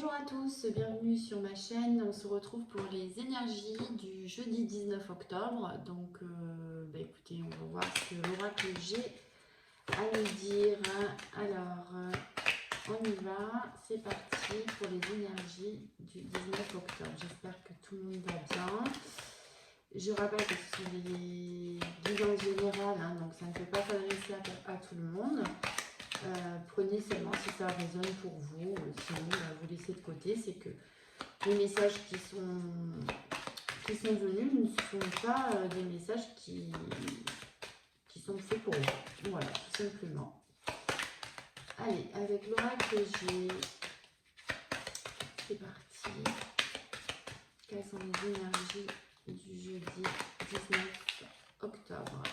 Bonjour à tous, bienvenue sur ma chaîne. On se retrouve pour les énergies du jeudi 19 octobre. Donc, écoutez, on va voir ce que l'oracle j'ai à nous dire. Alors, on y va. C'est parti pour les énergies du 19 octobre. J'espère que tout le monde va bien. Je rappelle que ce sont des guidances générales, donc ça ne peut pas s'adresser à tout le monde. Prenez seulement si ça résonne pour vous, sinon vous laissez de côté. C'est que les messages qui sont venus ne sont pas des messages qui sont faits pour vous. Voilà, tout simplement. Allez, avec l'oracle j'ai... C'est parti. Quelles sont les énergies du jeudi 19 octobre?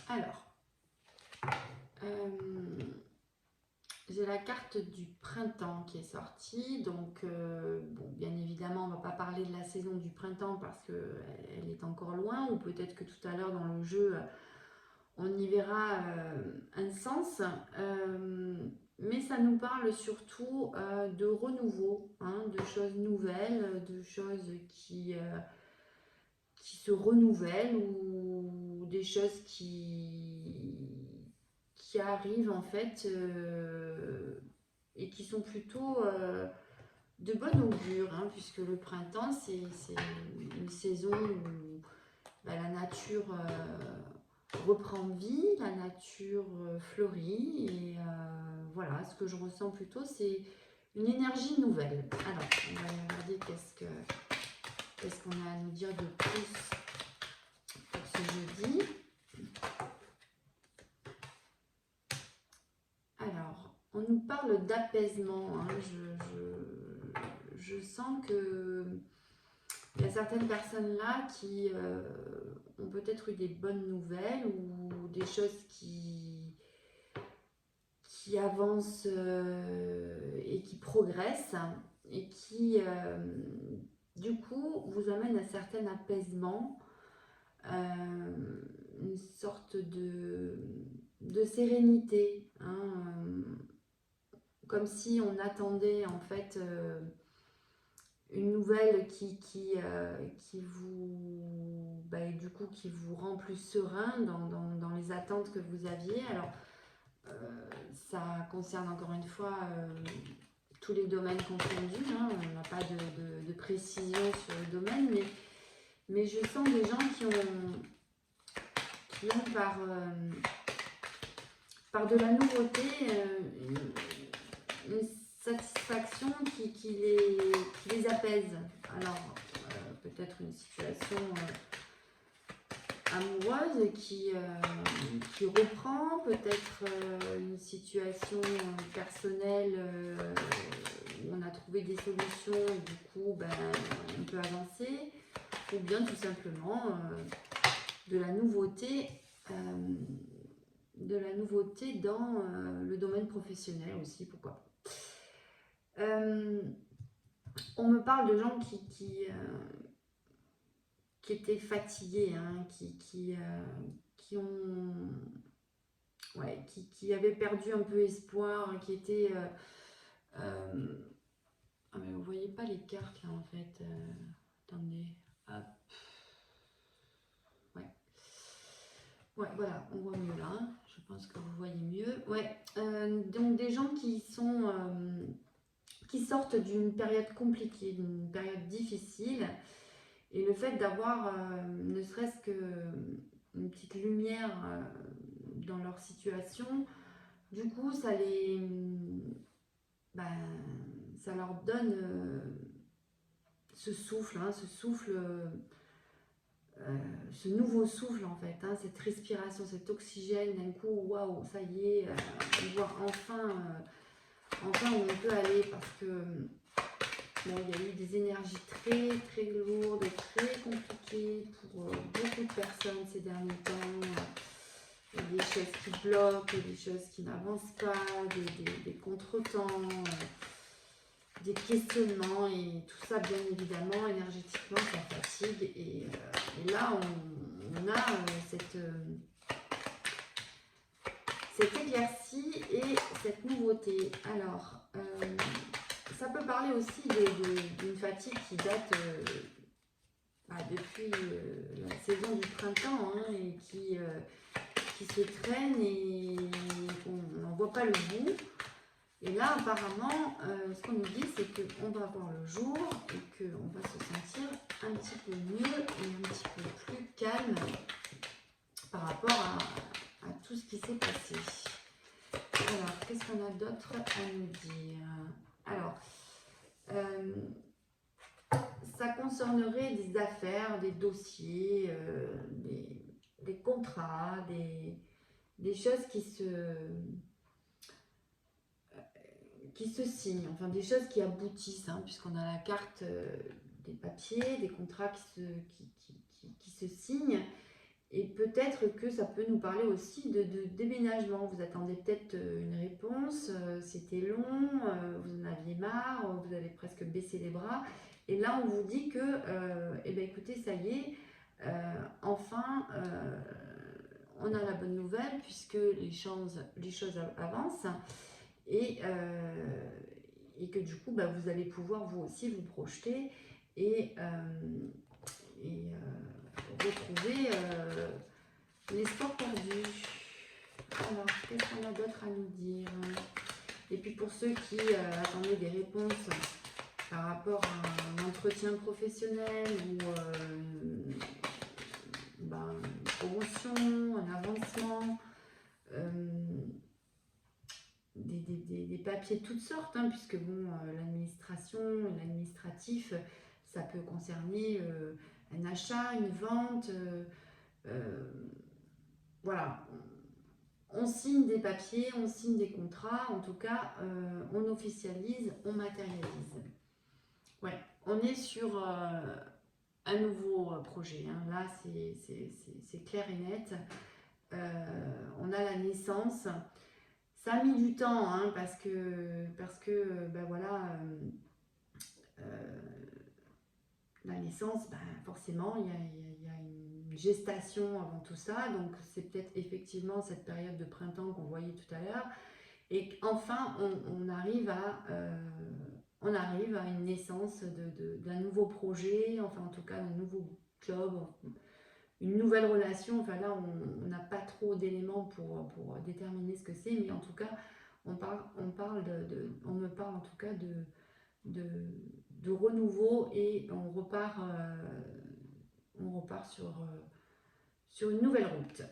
Alors, j'ai la carte du printemps qui est sortie. Donc, bon, bien évidemment, on ne va pas parler de la saison du printemps parce qu'elle est encore loin. Ou peut-être que tout à l'heure dans le jeu, on y verra un sens. Mais ça nous parle surtout de renouveau, de choses nouvelles, de choses qui se renouvellent ou des choses qui arrivent en fait et qui sont plutôt de bonne augure, puisque le printemps c'est une saison où la nature reprend vie, la nature fleurit et voilà, ce que je ressens plutôt c'est une énergie nouvelle. Alors on va regarder qu'est-ce qu'on a à nous dire de plus pour ce jeudi. Alors, on nous parle d'apaisement. Je sens que il y a certaines personnes là qui ont peut-être eu des bonnes nouvelles ou des choses qui avancent et qui progressent et qui du coup vous amènent à un certain apaisement, une sorte de sérénité, comme si on attendait en fait une nouvelle qui vous du coup qui vous rend plus serein dans les attentes que vous aviez. Alors ça concerne encore une fois tous les domaines confondus, on n'a pas de précision sur le domaine, mais je sens des gens qui ont par de la nouveauté une satisfaction qui les apaise. Alors, peut-être une situation amoureuse qui reprend, peut-être une situation personnelle où on a trouvé des solutions et du coup, on peut avancer, ou bien tout simplement de la nouveauté dans le domaine professionnel aussi, pourquoi pas. On me parle de gens qui étaient fatigués, qui avaient perdu un peu espoir, qui étaient... Ah mais vous voyez pas les cartes là en fait. Attendez. Hop. Ouais, voilà, on voit mieux là. Je pense que vous voyez mieux. Ouais. Donc des gens qui sortent d'une période compliquée, d'une période difficile. Et le fait d'avoir ne serait-ce qu'une petite lumière dans leur situation, du coup, ça leur donne ce souffle, ce nouveau souffle en fait, cette respiration, cet oxygène, d'un coup, waouh, ça y est, on voit enfin où on peut aller, parce que il y a eu des énergies très très lourdes, très compliquées pour beaucoup de personnes ces derniers temps. Des choses qui bloquent, des choses qui n'avancent pas, des contretemps, des questionnements, et tout ça bien évidemment énergétiquement ça fatigue. Et là on a cette éclaircie et cette nouveauté. Alors, ça peut parler aussi d'une fatigue qui date depuis la saison du printemps hein, et qui se traîne et on n'en voit pas le bout. Et là, apparemment, ce qu'on nous dit, c'est qu'on va voir le jour et qu'on va se sentir un petit peu mieux et un petit peu plus calme par rapport à tout ce qui s'est passé. Alors, qu'est-ce qu'on a d'autre à nous dire? Alors, ça concernerait des affaires, des dossiers, des contrats, des choses qui se signent, enfin des choses qui aboutissent, hein, puisqu'on a la carte des papiers, des contrats qui se signent. Et peut-être que ça peut nous parler aussi de déménagement. Vous attendez peut-être une réponse, c'était long, vous en aviez marre, vous avez presque baissé les bras. Et là, on vous dit que, eh bien, écoutez, ça y est, enfin, on a la bonne nouvelle puisque les choses avancent et que du coup, bah, vous allez pouvoir vous aussi vous projeter et retrouver l'espoir perdu. Alors, qu'est-ce qu'on a d'autre à nous dire? Et puis pour ceux qui attendaient des réponses par rapport à un entretien professionnel ou une promotion, un avancement, des papiers de toutes sortes, hein, puisque bon, l'administration, l'administratif, ça peut concerner un achat, une vente, voilà. On signe des papiers, on signe des contrats, en tout cas, on officialise, on matérialise. Ouais, on est sur un nouveau projet, hein. Là, c'est clair et net. On a la naissance. Ça a mis du temps, hein, parce que ben voilà, la naissance, ben forcément, il y a une gestation avant tout ça. Donc, c'est peut-être effectivement cette période de printemps qu'on voyait tout à l'heure. Et enfin, on arrive à une naissance d'un nouveau projet, enfin en tout cas d'un nouveau job, une nouvelle relation. Enfin là, on n'a pas trop d'éléments pour déterminer ce que c'est, mais en tout cas, on me parle en tout cas de renouveau et on repart sur une nouvelle route.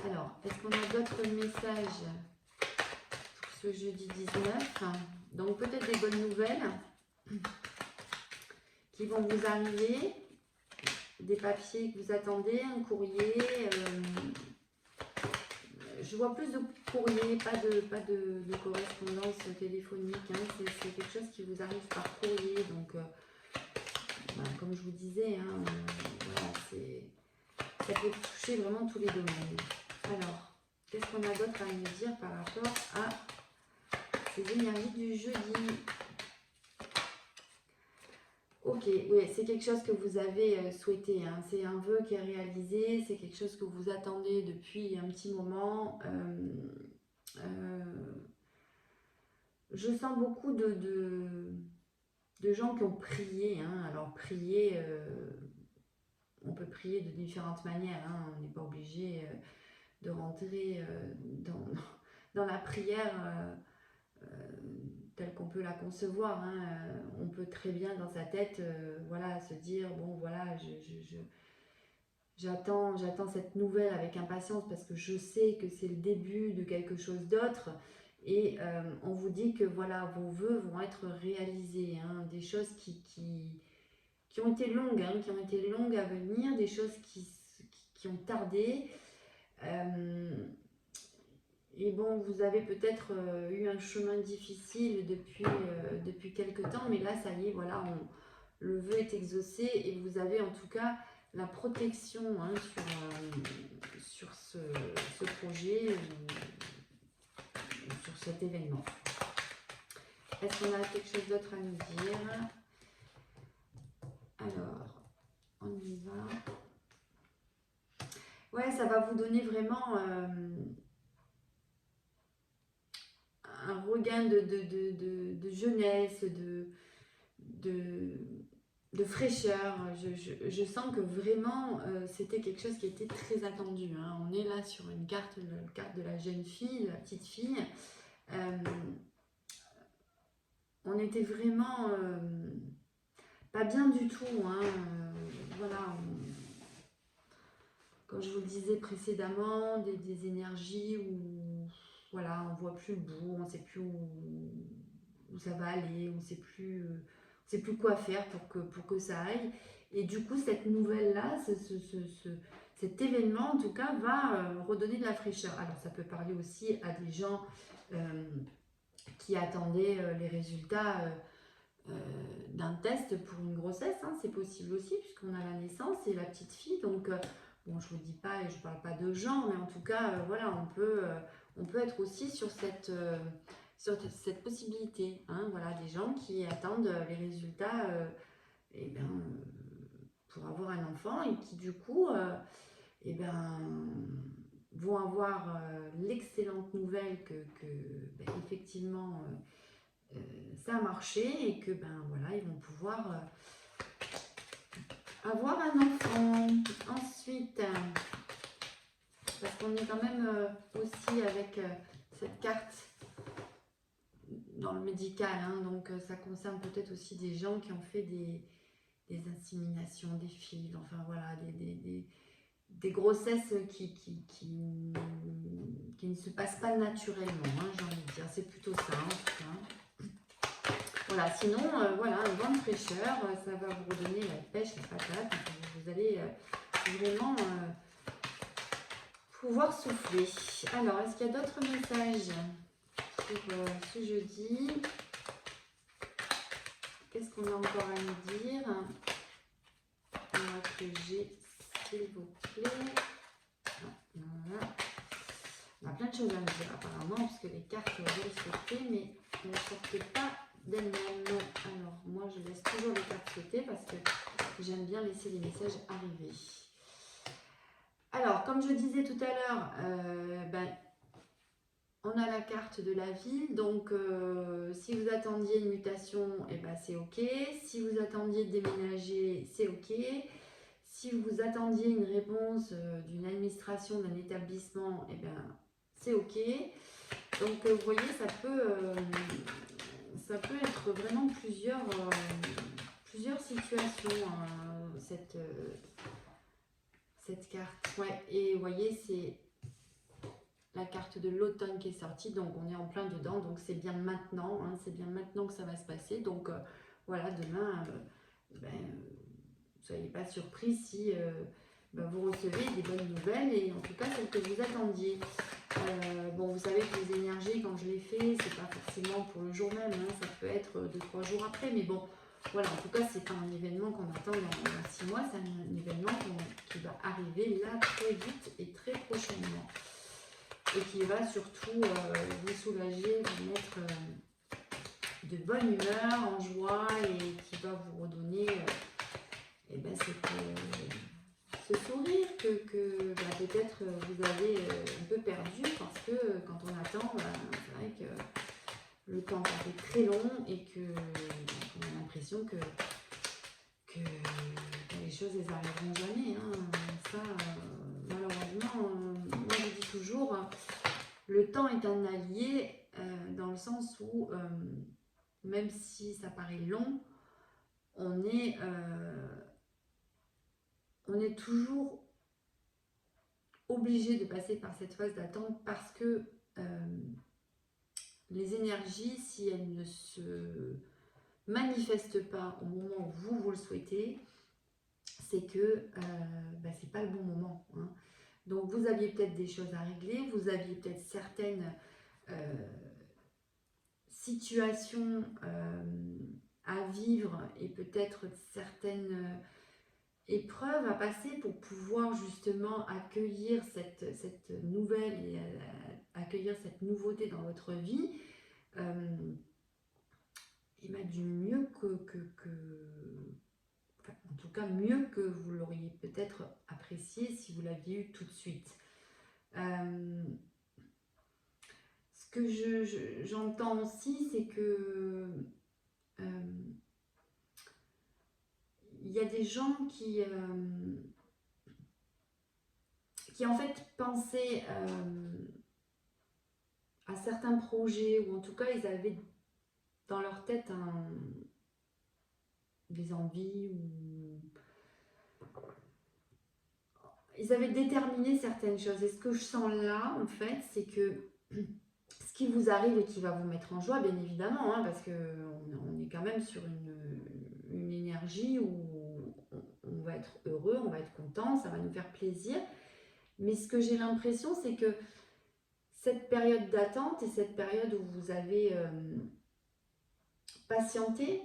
Alors, est-ce qu'on a d'autres messages pour ce jeudi 19? Donc peut-être des bonnes nouvelles qui vont vous arriver, des papiers que vous attendez, un courrier. Je vois plus de courrier, pas de correspondance téléphonique. Hein. C'est quelque chose qui vous arrive par courrier. Donc, comme je vous disais, hein, voilà, ça peut toucher vraiment tous les domaines. Alors, qu'est-ce qu'on a d'autre à nous dire par rapport à ces énergies du jeudi? Ok, oui, c'est quelque chose que vous avez souhaité, hein. C'est un vœu qui est réalisé, c'est quelque chose que vous attendez depuis un petit moment. Je sens beaucoup de gens qui ont prié, hein. Alors prier, on peut prier de différentes manières, hein. On n'est pas obligé de rentrer dans la prière telle qu'on peut la concevoir, hein. On peut très bien dans sa tête voilà, se dire bon voilà, j'attends cette nouvelle avec impatience parce que je sais que c'est le début de quelque chose d'autre. Et on vous dit que voilà, vos vœux vont être réalisés, hein, des choses qui ont été longues, hein, qui ont été longues à venir, des choses qui ont tardé. Et bon, vous avez peut-être eu un chemin difficile depuis quelque temps, mais là, ça y est, voilà, le vœu est exaucé et vous avez en tout cas la protection, hein, sur ce projet, sur cet événement. Est-ce qu'on a quelque chose d'autre à nous dire? Alors, on y va. Ouais, ça va vous donner vraiment un regain de jeunesse, de fraîcheur. Je sens que vraiment c'était quelque chose qui était très attendu, hein. On est là sur une carte, la carte de la jeune fille, de la petite fille. On était vraiment pas bien du tout, hein. Voilà, comme je vous le disais précédemment, des énergies où voilà, on voit plus le bout, on ne sait plus où ça va aller, on ne sait plus quoi faire pour que ça aille. Et du coup, cette nouvelle-là, cet événement, en tout cas, va redonner de la fraîcheur. Alors, ça peut parler aussi à des gens qui attendaient les résultats d'un test pour une grossesse, hein. C'est possible aussi, puisqu'on a la naissance et la petite fille. Donc, bon, je ne vous dis pas et je ne parle pas de genre, mais en tout cas, voilà, on peut être aussi sur cette possibilité, hein. Voilà, des gens qui attendent les résultats eh ben, pour avoir un enfant et qui du coup eh ben, vont avoir l'excellente nouvelle que ben, effectivement ça a marché et que ben voilà, ils vont pouvoir avoir un enfant. Ensuite, parce qu'on est quand même aussi avec cette carte dans le médical, hein, donc ça concerne peut-être aussi des gens qui ont fait des inséminations, des fils, enfin voilà, des grossesses qui ne se passent pas naturellement, hein, j'ai envie de dire, c'est plutôt ça en tout cas. Voilà, sinon, voilà, un vent de fraîcheur, ça va vous redonner la pêche, la patate, vous allez vraiment pouvoir souffler. Alors, est-ce qu'il y a d'autres messages pour ce jeudi? Qu'est-ce qu'on a encore à nous dire? Alors que j'ai, s'il vous plaît. Voilà. On a plein de choses à nous dire apparemment, parce que les cartes veulent sauter, mais ne sortent pas d'elles-mêmes. Alors, moi, je laisse toujours les cartes sauter parce que j'aime bien laisser les messages arriver. Alors, comme je disais tout à l'heure, ben, on a la carte de la ville, donc si vous attendiez une mutation, eh ben, c'est ok. Si vous attendiez de déménager, c'est ok. Si vous attendiez une réponse d'une administration, d'un établissement, eh ben, c'est ok. Donc vous voyez, ça peut être vraiment plusieurs situations, cette carte. Ouais, et vous voyez, c'est la carte de l'automne qui est sortie, donc on est en plein dedans, donc c'est bien maintenant, hein, c'est bien maintenant que ça va se passer. Donc voilà, demain, soyez pas surpris si vous recevez des bonnes nouvelles, et en tout cas celles que vous attendiez. Bon, vous savez que les énergies, quand je les fais, c'est pas forcément pour le jour même, hein, ça peut être 2-3 jours après, mais bon, voilà, en tout cas, c'est pas un événement qu'on attend dans 6 mois, c'est un événement qui va arriver là très vite et très prochainement, et qui va surtout vous soulager, vous mettre de bonne humeur, en joie, et qui va vous redonner ce sourire que peut-être vous avez un peu perdu, parce que quand on attend, c'est vrai que le temps est très long et qu'on a l'impression que les choses elles n'arriveront jamais, hein. Ça, malheureusement, moi je dis toujours, le temps est un allié dans le sens où même si ça paraît long, on est toujours obligé de passer par cette phase d'attente, parce que les énergies, si elles ne se manifestent pas au moment où vous le souhaitez, c'est que c'est pas le bon moment, hein. Donc vous aviez peut-être des choses à régler, vous aviez peut-être certaines situations à vivre, et peut-être certaines épreuve à passer pour pouvoir justement accueillir cette nouvelle et accueillir cette nouveauté dans votre vie, et du mieux enfin, en tout cas mieux que vous l'auriez peut-être apprécié si vous l'aviez eu tout de suite. Ce que j'entends aussi, c'est que il y a des gens qui en fait pensaient à certains projets, ou en tout cas ils avaient dans leur tête des envies, ou ils avaient déterminé certaines choses. Et ce que je sens là, en fait, c'est que ce qui vous arrive et qui va vous mettre en joie, bien évidemment, hein, parce qu'on est quand même sur une énergie où on va être heureux, on va être content, ça va nous faire plaisir. Mais ce que j'ai l'impression, c'est que cette période d'attente et cette période où vous avez patienté,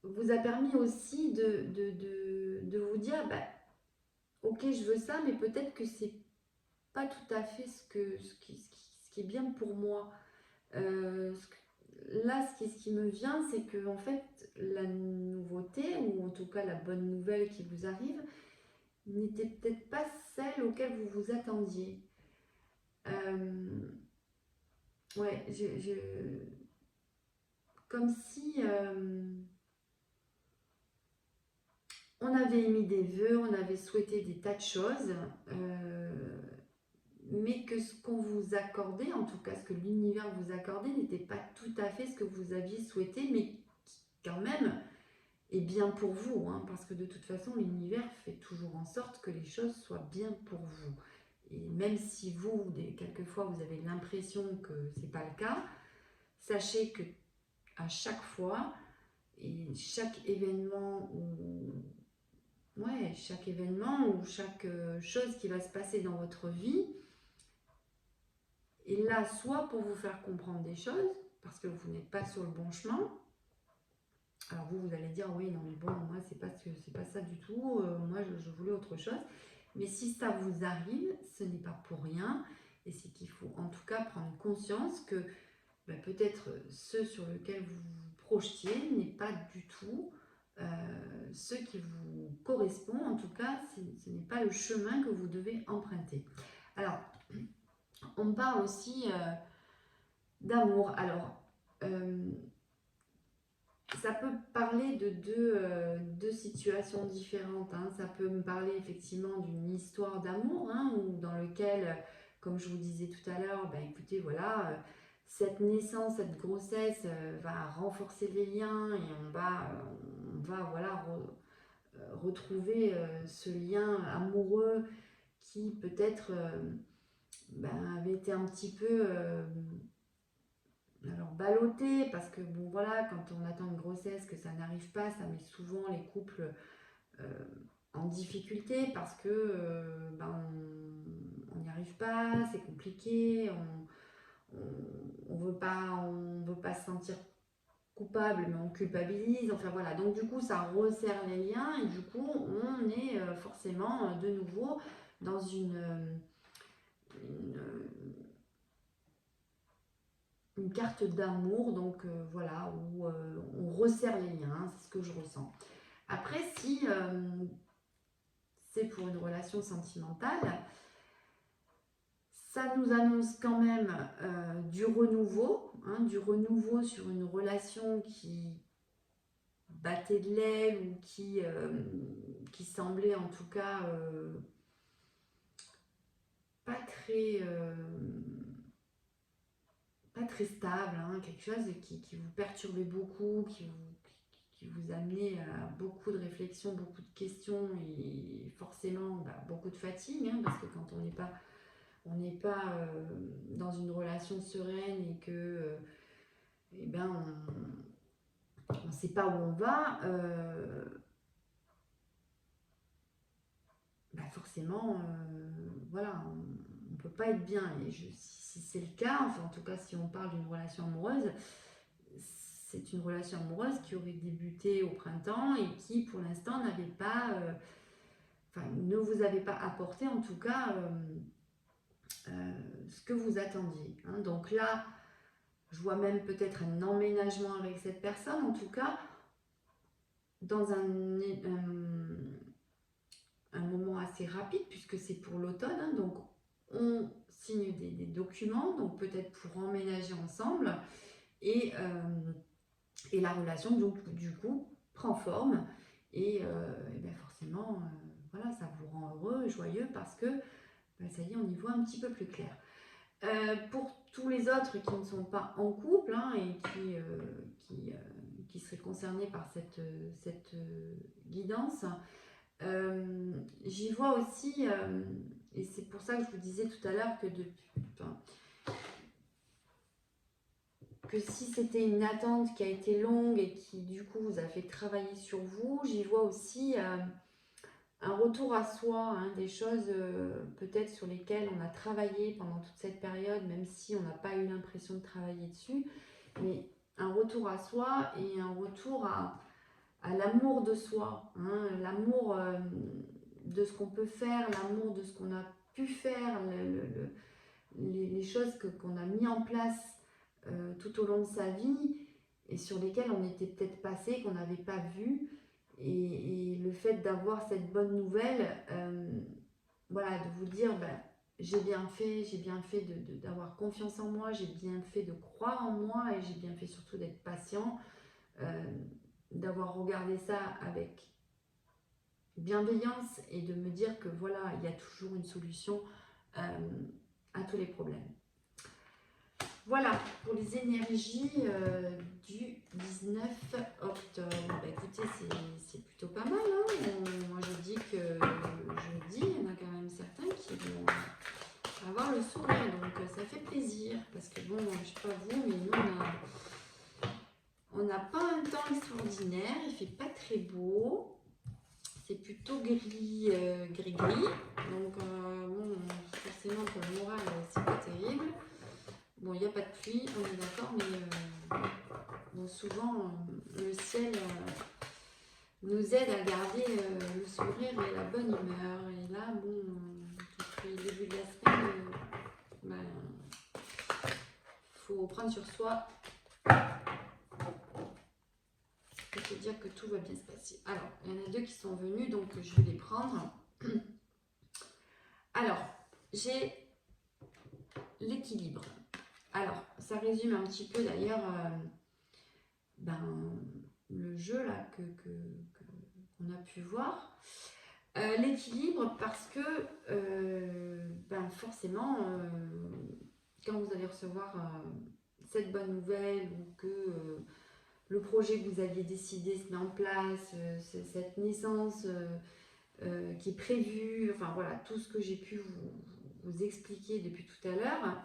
vous a permis aussi de vous dire, bah, ok, je veux ça, mais peut-être que c'est pas tout à fait ce qui est bien pour moi. Là, ce qui me vient, c'est que en fait, la nouveauté, ou en tout cas la bonne nouvelle qui vous arrive, n'était peut-être pas celle auquel vous vous attendiez. Ouais, comme si on avait émis des vœux, on avait souhaité des tas de choses, mais que ce qu'on vous accordait, en tout cas ce que l'univers vous accordait, n'était pas tout à fait ce que vous aviez souhaité, mais qui quand même est bien pour vous, hein, parce que de toute façon l'univers fait toujours en sorte que les choses soient bien pour vous. Et même si vous, quelquefois, vous avez l'impression que c'est pas le cas, sachez que à chaque fois, et chaque événement ou chaque chose qui va se passer dans votre vie est là soit pour vous faire comprendre des choses, parce que vous n'êtes pas sur le bon chemin. Alors vous allez dire, oui, non mais bon, moi c'est pas ça du tout, moi je voulais autre chose. Mais si ça vous arrive, ce n'est pas pour rien, et c'est qu'il faut en tout cas prendre conscience que peut-être ce sur lequel vous vous projetiez n'est pas du tout ce qui vous correspond. En tout cas, ce n'est pas le chemin que vous devez emprunter. Alors, on parle aussi d'amour. Alors, ça peut parler de deux situations différentes, hein. Ça peut me parler effectivement d'une histoire d'amour, hein, ou dans lequel, comme je vous disais tout à l'heure, écoutez, voilà, cette naissance, cette grossesse va renforcer les liens, et on va voilà, retrouver ce lien amoureux qui peut-être avait été un petit peu alors ballotté, parce que bon voilà, quand on attend une grossesse que ça n'arrive pas, ça met souvent les couples en difficulté, parce que on n'y arrive pas, c'est compliqué, on veut pas se sentir coupable, mais on culpabilise, enfin voilà, donc du coup ça resserre les liens, et du coup on est forcément de nouveau dans une carte d'amour, donc voilà, où on resserre les liens, hein, c'est ce que je ressens. Après, si c'est pour une relation sentimentale, ça nous annonce quand même du renouveau, hein, du renouveau sur une relation qui battait de l'aile, ou qui semblait en tout cas pas très stable, hein, quelque chose qui vous perturbait beaucoup, qui vous amenait à beaucoup de réflexions, beaucoup de questions, et forcément beaucoup de fatigue, hein, parce que quand on n'est pas dans une relation sereine, et que on ne sait pas où on va, forcément voilà, on ne peut pas être bien. Et si c'est le cas, enfin en tout cas si on parle d'une relation amoureuse, c'est une relation amoureuse qui aurait débuté au printemps, et qui pour l'instant n'avait pas ne vous avait pas apporté en tout cas ce que vous attendiez, hein. Donc là, je vois même peut-être un emménagement avec cette personne, en tout cas dans un moment assez rapide, puisque c'est pour l'automne, hein. Donc on signe des documents, donc peut-être pour emménager ensemble, et la relation donc du coup prend forme, et bien forcément voilà, ça vous rend heureux, joyeux, parce que ben, ça y est, on y voit un petit peu plus clair. Pour tous les autres qui ne sont pas en couple hein, et qui seraient concernés par cette guidance, j'y vois aussi, et c'est pour ça que je vous disais tout à l'heure que si c'était une attente qui a été longue et qui du coup vous a fait travailler sur vous, j'y vois aussi un retour à soi, hein, des choses peut-être sur lesquelles on a travaillé pendant toute cette période, même si on n'a pas eu l'impression de travailler dessus, mais un retour à soi et un retour à l'amour de soi, hein, l'amour de ce qu'on peut faire, l'amour de ce qu'on a pu faire, les choses qu'on a mis en place tout au long de sa vie et sur lesquelles on était peut-être passé, qu'on n'avait pas vu. Et le fait d'avoir cette bonne nouvelle, voilà, de vous dire, ben, j'ai bien fait d'avoir confiance en moi, j'ai bien fait de croire en moi et j'ai bien fait surtout d'être patient, d'avoir regardé ça avec bienveillance et de me dire que voilà, il y a toujours une solution à tous les problèmes. Voilà pour les énergies du 19 octobre. Bah, écoutez, c'est plutôt pas mal. Hein. Moi, je dis que jeudi, il y en a quand même certains qui vont avoir le sourire. Donc, ça fait plaisir. Parce que bon, je sais pas vous, mais nous, on n'a pas un temps extraordinaire. Il fait pas très beau. C'est plutôt gris. Donc, bon, forcément, pour le moral, c'est pas terrible. Bon, il n'y a pas de pluie, on est d'accord, mais bon, souvent, le ciel nous aide à garder le sourire et la bonne humeur. Et là, bon, depuis le début de la semaine, faut prendre sur soi et se dire que tout va bien se passer. Alors, il y en a deux qui sont venus, donc je vais les prendre. Alors, j'ai l'équilibre. Alors, ça résume un petit peu d'ailleurs le jeu là qu'on a pu voir. L'équilibre parce que forcément, quand vous allez recevoir cette bonne nouvelle ou que le projet que vous aviez décidé se met en place, cette naissance qui est prévue, enfin voilà, tout ce que j'ai pu vous expliquer depuis tout à l'heure,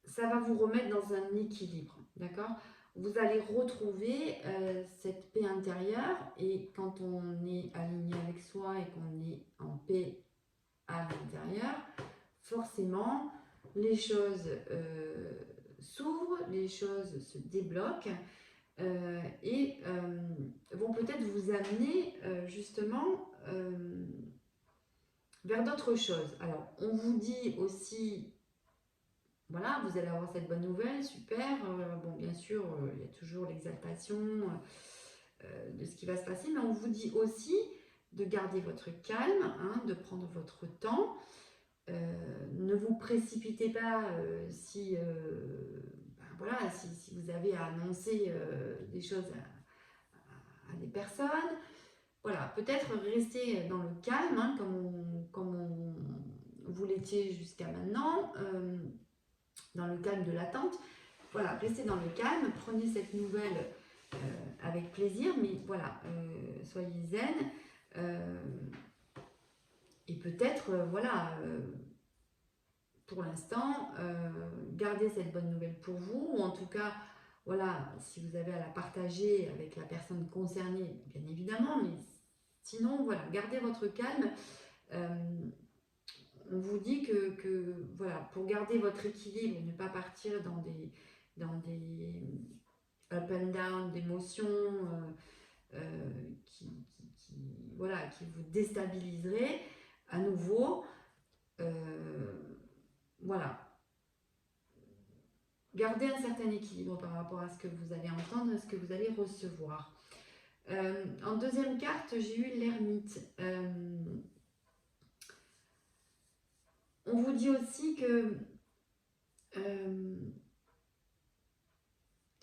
ça va vous remettre dans un équilibre, d'accord? Vous allez retrouver cette paix intérieure, et quand on est aligné avec soi et qu'on est en paix à l'intérieur, forcément, les choses s'ouvrent, les choses se débloquent et vont peut-être vous amener justement vers d'autres choses. Alors, on vous dit aussi, voilà, vous allez avoir cette bonne nouvelle, super. Bon, bien sûr, il y a toujours l'exaltation de ce qui va se passer, mais on vous dit aussi de garder votre calme, hein, de prendre votre temps. Ne vous précipitez pas si vous avez à annoncer des choses à des personnes. Voilà, peut-être rester dans le calme, hein, comme vous l'étiez jusqu'à maintenant, dans le calme de l'attente. Voilà, restez dans le calme, prenez cette nouvelle avec plaisir, mais voilà, soyez zen. Et peut-être, pour l'instant, gardez cette bonne nouvelle pour vous, ou en tout cas, voilà, si vous avez à la partager avec la personne concernée, bien évidemment, mais sinon, voilà, gardez votre calme. On vous dit que voilà, pour garder votre équilibre et ne pas partir dans des up and down d'émotions qui vous déstabiliseraient à nouveau. Voilà. Gardez un certain équilibre par rapport à ce que vous allez entendre, à ce que vous allez recevoir. En deuxième carte, j'ai eu l'ermite. on vous dit aussi que...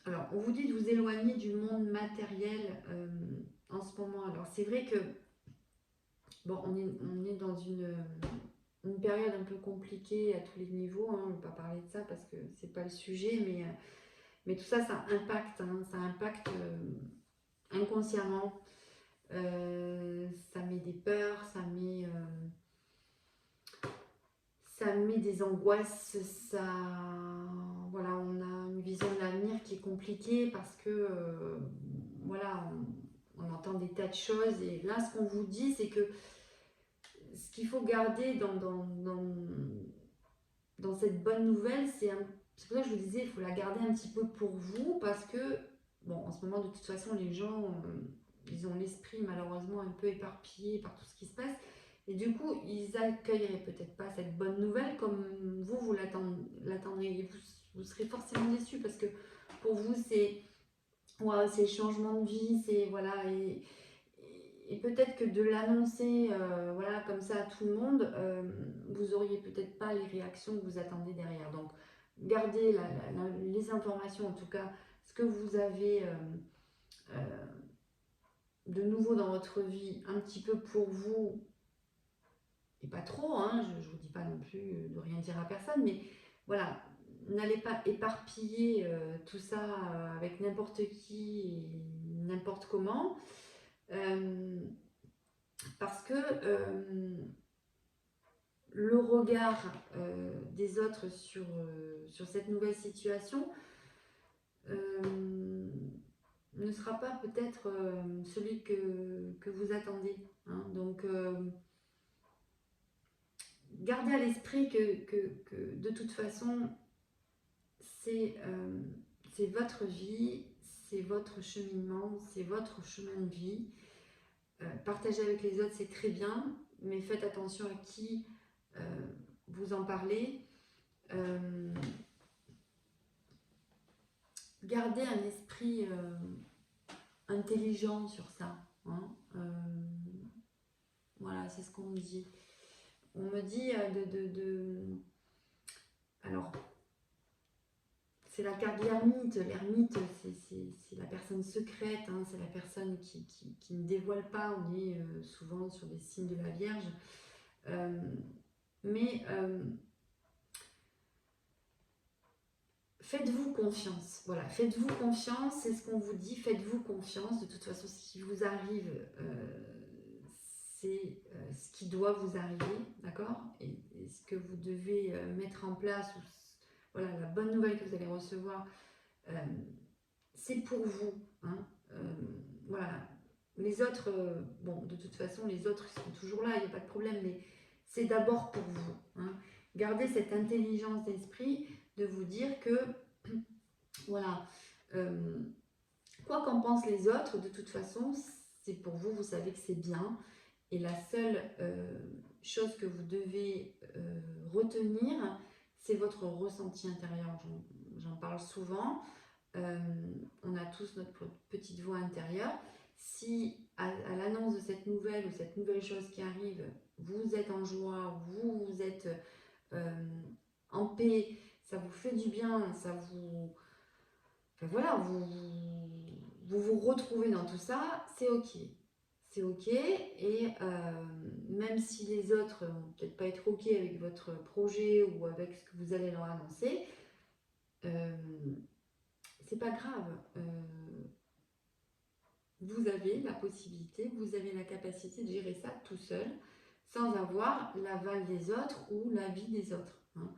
alors, on vous dit de vous éloigner du monde matériel en ce moment. Alors, c'est vrai que, bon, on est dans une période un peu compliquée à tous les niveaux. Hein, on ne va pas parler de ça parce que c'est pas le sujet, mais tout ça, ça impacte. Hein, ça impacte inconsciemment. Ça met des peurs, ça met des angoisses, voilà, on a une vision de l'avenir qui est compliquée parce que voilà, on entend des tas de choses et là ce qu'on vous dit c'est que ce qu'il faut garder dans cette bonne nouvelle, c'est pour ça que je vous disais, il faut la garder un petit peu pour vous parce que, bon, en ce moment de toute façon les gens, ils ont l'esprit malheureusement un peu éparpillé par tout ce qui se passe. Et du coup, ils accueilleraient peut-être pas cette bonne nouvelle comme vous l'attendriez. Vous serez forcément déçus parce que pour vous, c'est ouais, le changement de vie, c'est voilà. Et peut-être que de l'annoncer voilà, comme ça à tout le monde, vous auriez peut-être pas les réactions que vous attendez derrière. Donc, gardez les informations, en tout cas, ce que vous avez de nouveau dans votre vie, un petit peu pour vous et pas trop, hein, je ne vous dis pas non plus de rien dire à personne, mais voilà, n'allez pas éparpiller tout ça avec n'importe qui et n'importe comment, parce que le regard des autres sur cette nouvelle situation ne sera pas peut-être celui que vous attendez. Hein, donc, gardez à l'esprit que de toute façon, c'est votre vie, c'est votre cheminement, c'est votre chemin de vie. Partager avec les autres, c'est très bien, mais faites attention à qui vous en parlez. Gardez un esprit intelligent sur ça. Hein. Voilà, c'est ce qu'on me dit. On me dit alors, c'est la carte de l'ermite. L'ermite, c'est la personne secrète, hein, c'est la personne qui ne dévoile pas. On est souvent sur des signes de la Vierge. Mais faites-vous confiance. Voilà, faites-vous confiance, c'est ce qu'on vous dit. Faites-vous confiance. De toute façon, ce qui vous arrive, c'est ce qui doit vous arriver, d'accord, et ce que vous devez mettre en place, ou voilà, la bonne nouvelle que vous allez recevoir, c'est pour vous. Hein, voilà. Les autres, bon, de toute façon, les autres sont toujours là, il n'y a pas de problème, mais c'est d'abord pour vous. Hein. Gardez cette intelligence d'esprit de vous dire que, voilà, quoi qu'en pensent les autres, de toute façon, c'est pour vous, vous savez que c'est bien. Et la seule chose que vous devez retenir, c'est votre ressenti intérieur. J'en parle souvent. On a tous notre petite voix intérieure. Si à l'annonce de cette nouvelle ou cette nouvelle chose qui arrive, vous êtes en joie, vous êtes en paix, ça vous fait du bien, ça vous... Enfin, voilà, vous retrouvez dans tout ça, c'est ok. C'est ok, et même si les autres vont peut-être pas être ok avec votre projet ou avec ce que vous allez leur annoncer, c'est pas grave. Vous avez la possibilité, vous avez la capacité de gérer ça tout seul, sans avoir l'aval des autres ou l'avis des autres. Hein.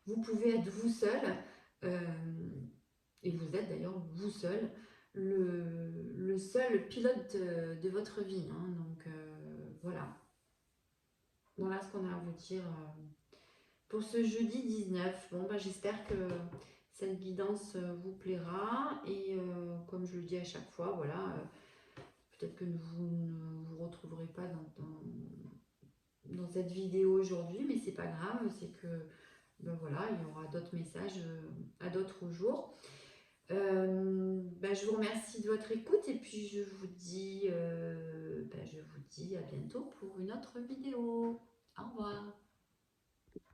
Vous pouvez être vous seul, et vous êtes d'ailleurs vous seul, le seul pilote de votre vie. Hein. Donc voilà. Voilà ce qu'on a à vous dire pour ce jeudi 19. Bon, bah, j'espère que cette guidance vous plaira. Et comme je le dis à chaque fois, voilà, peut-être que vous ne vous retrouverez pas dans cette vidéo aujourd'hui, mais c'est pas grave, c'est que ben voilà, il y aura d'autres messages à d'autres jours. Je vous remercie de votre écoute et puis je vous dis à bientôt pour une autre vidéo. Au revoir.